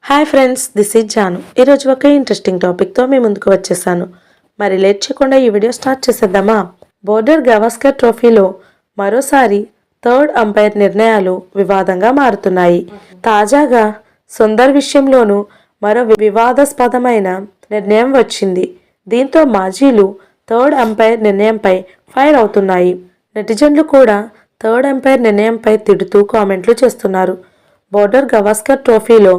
Hi friends, this is Janu. ఈరోజు ఒక interesting టాపిక్తో మీ ముందుకు వచ్చేసాను. మరి లేట్ చేయకుండా ఈ వీడియో స్టార్ట్ చేసేద్దామా? బోర్డర్ గవాస్కర్ ట్రోఫీలో మరోసారి థర్డ్ అంపైర్ నిర్ణయాలు వివాదంగా మారుతున్నాయి. తాజాగా సుందర్ విషయంలోనూ మరో వివాదాస్పదమైన నిర్ణయం వచ్చింది. దీంతో మాజీలు థర్డ్ అంపైర్ నిర్ణయంపై ఫైర్ అవుతున్నాయి. నెటిజన్లు కూడా థర్డ్ అంపైర్ నిర్ణయంపై తిడుతూ కామెంట్లు చేస్తున్నారు. బోర్డర్ గవాస్కర్ ట్రోఫీలో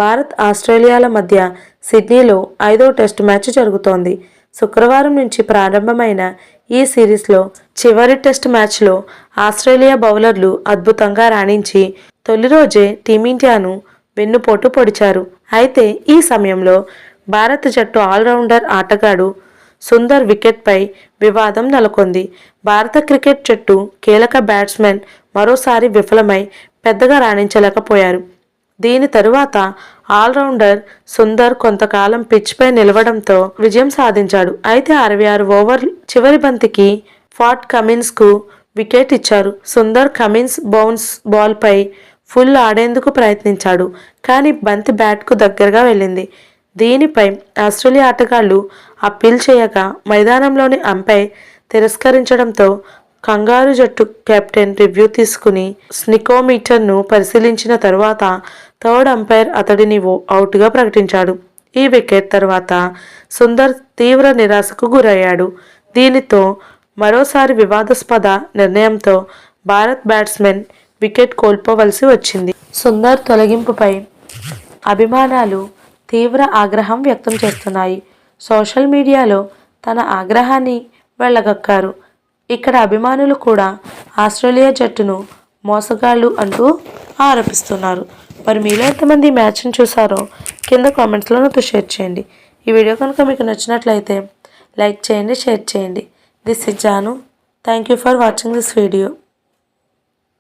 భారత్ ఆస్ట్రేలియాల మధ్య సిడ్నీలో 5వ టెస్టు మ్యాచ్ జరుగుతోంది. శుక్రవారం నుంచి ప్రారంభమైన ఈ సిరీస్లో చివరి టెస్ట్ మ్యాచ్లో ఆస్ట్రేలియా బౌలర్లు అద్భుతంగా రాణించి తొలి రోజే టీమిండియాను వెన్నుపోటు పొడిచారు. అయితే ఈ సమయంలో భారత జట్టు ఆల్రౌండర్ ఆటగాడు సుందర్ వికెట్పై వివాదం నెలకొంది. భారత క్రికెట్ జట్టు కీలక బ్యాట్స్మెన్ మరోసారి విఫలమై పెద్దగా రాణించలేకపోయారు. దీని తరువాత ఆల్రౌండర్ సుందర్ కొంతకాలం పిచ్పై నిలవడంతో విజయం సాధించాడు. అయితే 66 ఓవర్ల చివరి బంతికి ఫాట్ కమిన్స్కు వికెట్ ఇచ్చారు. సుందర్ కమిన్స్ బౌన్స్ బాల్పై ఫుల్ ఆడేందుకు ప్రయత్నించాడు, కానీ బంతి బ్యాట్కు దగ్గరగా వెళ్ళింది. దీనిపై ఆస్ట్రేలియా ఆటగాళ్లు అప్పీల్ చేయగా మైదానంలోని అంపైర్ తిరస్కరించడంతో కంగారు జట్టు కెప్టెన్ రివ్యూ తీసుకుని స్నికోమీటర్ను పరిశీలించిన తరువాత థర్డ్ అంపైర్ అతడిని అవుట్గా ప్రకటించాడు. ఈ వికెట్ తర్వాత సుందర్ తీవ్ర నిరాశకు గురయ్యాడు. దీనితో మరోసారి వివాదాస్పద నిర్ణయంతో భారత్ బ్యాట్స్మెన్ వికెట్ కోల్పోవలసి వచ్చింది. సుందర్ తొలగింపుపై అభిమానులు తీవ్ర ఆగ్రహం వ్యక్తం చేస్తున్నాయి. సోషల్ మీడియాలో తన ఆగ్రహాన్ని వెళ్ళగక్కారు. ఇక్కడ అభిమానులు కూడా ఆస్ట్రేలియా జట్టును మోసగాళ్ళు అంటూ ఆరోపిస్తున్నారు. మరి మీలో ఎంతమంది మ్యాచ్ని చూసారో కింద కామెంట్స్లో నాతో షేర్ చేయండి. ఈ వీడియో కనుక మీకు నచ్చినట్లయితే లైక్ చేయండి, షేర్ చేయండి. This is Janu. Thank you for watching this video.